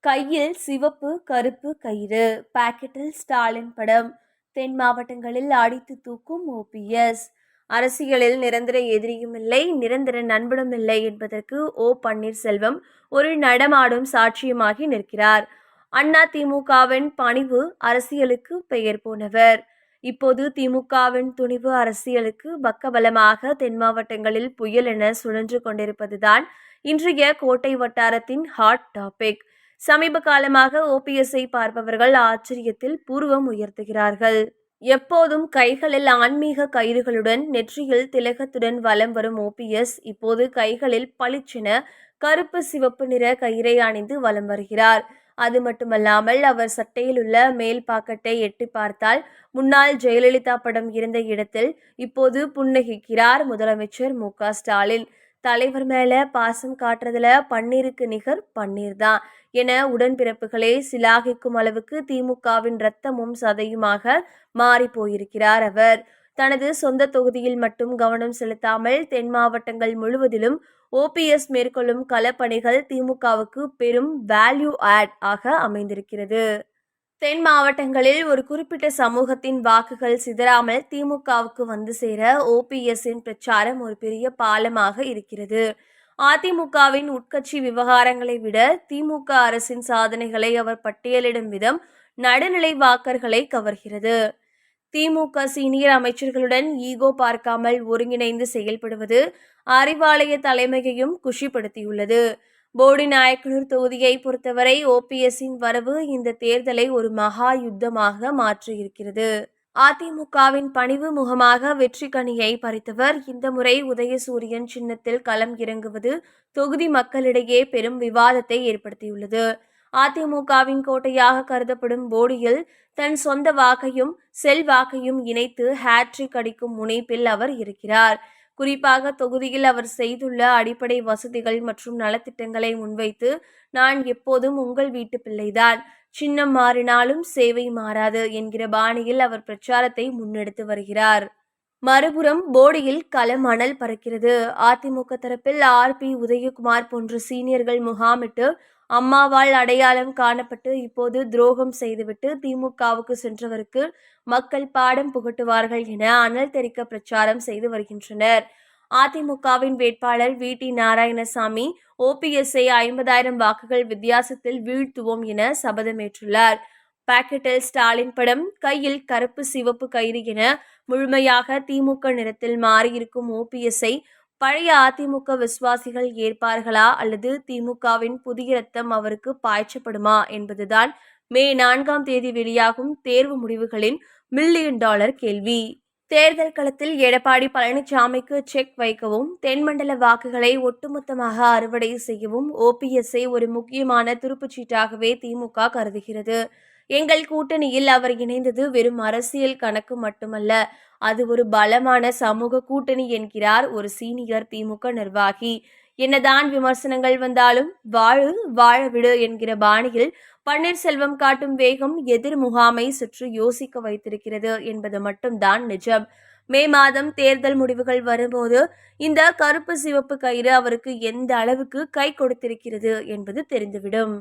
கையில் சிவப்பு கருப்பு கயிறு, பாக்கெட்டில் ஸ்டாலின் படம். தென் மாவட்டங்களில் அடித்து தூக்கும் ஓபிஎஸ். அரசியலில் நிரந்தர எதிரியும் இல்லை, நிரந்தர நண்பனும் இல்லை என்பதற்கு பன்னீர்செல்வம் ஒரு நடமாடும் சாட்சியமாகி நிற்கிறார். திமுகவின் பணிவு அரசியலுக்கு பெயர் போனவர். இப்போது திமுகவின் துணிவு அரசியலுக்கு பக்கபலமாக தென் மாவட்டங்களில் புயல் என சுழன்று கொண்டிருப்பதுதான் இன்றைய கோட்டை வட்டாரத்தின் ஹாட் டாபிக். சமீப காலமாக ஓபிஎஸ்ஐ பார்ப்பவர்கள் ஆச்சரியத்தில் பூர்வம் உயர்த்துகிறார்கள். எப்போதும் கைகளில் ஆன்மீக கயிறுகளுடன் நெற்றியில் திலகத்துடன் வலம் வரும் ஓபிஎஸ் இப்போது கைகளில் பளிச்சென கருப்பு சிவப்பு நிற கயிறை அணிந்து வலம் வருகிறார். அது மட்டுமல்லாமல் அவர் சட்டையில் உள்ள மேல் பாக்கெட்டை எட்டி பார்த்தால் முன்னாள் ஜெயலலிதா படம் இருந்த இடத்தில் இப்போது புன்னகிக்கிறார் முதலமைச்சர் மு.க.ஸ்டாலின். தலைவர் மேல பாசம் காட்டுறதுல பன்னீருக்கு நிகர் பன்னீர் தான் என உடன்பிறப்புகளே சிலாகிக்கும் அளவுக்கு திமுகவின் ரத்தமும் சதையுமாக மாறி போயிருக்கிறார் அவர். தனது சொந்த தொகுதியில் மட்டும் கவனம் செலுத்தாமல் தென் மாவட்டங்கள் முழுவதிலும் ஓபிஎஸ் மேற்கொள்ளும் களப்பணிகள் திமுகவுக்கு பெரும் வேல்யூ ஆட் ஆக அமைந்திருக்கிறது. தென் மாவட்டங்களில் ஒரு குறிப்பிட்ட சமூகத்தின் வாக்குகள் சிதறாமல் திமுகவுக்கு வந்து சேர ஓபிஎஸ்ஸின் பிரச்சாரம் ஒரு பெரிய பாலமாக இருக்கிறது. அதிமுகவின் உட்கட்சி விவகாரங்களை விட திமுக அரசின் சாதனைகளை அவர் பட்டியலிடும் விதம் நடுநிலை வாக்கர்களை கவர்கிறது. திமுக சீனியர் அமைச்சர்களுடன் ஈகோ பார்க்காமல் ஒருங்கிணைந்து செயல்படுவது அறிவாலய தலைமையையும் குஷிப்படுத்தியுள்ளது. போடி நாயக்கனூர் தொகுதியை பொறுத்தவரை ஓபிஎஸ்ஸின் வரவு இந்த தேர்தலை ஒரு மகா யுத்தமாக மாற்றியிருக்கிறது. அதிமுகவின் பணிவு முகமாக வெற்றி கனியை பறித்தவர் இந்த முறை உதயசூரியன் சின்னத்தில் களம் இறங்குவது தொகுதி மக்களிடையே பெரும் விவாதத்தை ஏற்படுத்தியுள்ளது. அதிமுகவின் கோட்டையாக கருதப்படும் போடியில் தன் சொந்த வாக்கையும் செல்வாக்கையும் இணைத்து ஹேட்ரிக் அடிக்கும் முனைப்பில் அவர் இருக்கிறார். குறிப்பாக தொகுதியில் அவர் செய்துள்ள அடிப்படை வசதிகள் மற்றும் நலத்திட்டங்களை முன்வைத்து நான் எப்போதும் உங்கள் வீட்டு பிள்ளைதான், சின்னம் மாறினாலும் சேவை மாறாது என்கிற பாணியில் அவர் பிரச்சாரத்தை முன்னெடுத்து வருகிறார். மறுபுறம் போடியில் களம் அனல் பறக்கிறது. அதிமுக தரப்பில் ஆர்.பி. உதயகுமார் போன்ற சீனியர்கள் முகாமிட்டு அம்மாவால் அடையாளம் காணப்பட்டு இப்போது துரோகம் செய்துவிட்டு திமுகவுக்கு சென்றவருக்கு மக்கள் பாடம் புகட்டுவார்கள் என அனல் தெறிக்க பிரச்சாரம் செய்து வருகின்றனர். அதிமுகவின் வேட்பாளர் வி.டி. நாராயணசாமி ஓபிஎஸ்ஐ 50,000 வாக்குகள் வித்தியாசத்தில் வீழ்த்துவோம் என சபதமேற்றுள்ளார். பாக்கெட்டில் ஸ்டாலின் படம், கையில் கருப்பு சிவப்பு கயிறு என முழுமையாக திமுக நிறத்தில் மாறியிருக்கும் ஓபிஎஸ்ஐ பழைய அதிமுக விசுவாசிகள் ஏற்பார்களா அல்லது திமுகவின் புதிய ரத்தம் அவருக்கு பாய்ச்சப்படுமா என்பதுதான் மே 4 வெளியாகும் தேர்வு முடிவுகளின் $1 மில்லியன் கேள்வி. தேர்தல் களத்தில் எடப்பாடி பழனிசாமிக்கு செக் வைக்கவும் தென்மண்டல வாக்குகளை ஒட்டுமொத்தமாக அறுவடை செய்யவும் ஓபிஎஸ்ஐ ஒரு முக்கியமான துருப்புச்சீட்டாகவே திமுக கருதுகிறது. எங்கள் கூட்டணியில் அவர் இணைந்தது வெறும் அரசியல் கணக்கு மட்டுமல்ல, அது ஒரு பலமான சமூக கூட்டணி என்கிறார் ஒரு சீனியர் திமுக நிர்வாகி. என்னதான் விமர்சனங்கள் வந்தாலும் வாழ விடு என்கிற பாணியில் பன்னீர்செல்வம் காட்டும் வேகம் எதிர் முகாமை சற்று யோசிக்க வைத்திருக்கிறது என்பது மட்டும்தான் நிஜம். மே மாதம் தேர்தல் முடிவுகள் வரும்போது இந்த கருப்பு சிவப்பு கயிறு அவருக்கு எந்த அளவுக்கு கை கொடுத்திருக்கிறது என்பது தெரிந்துவிடும்.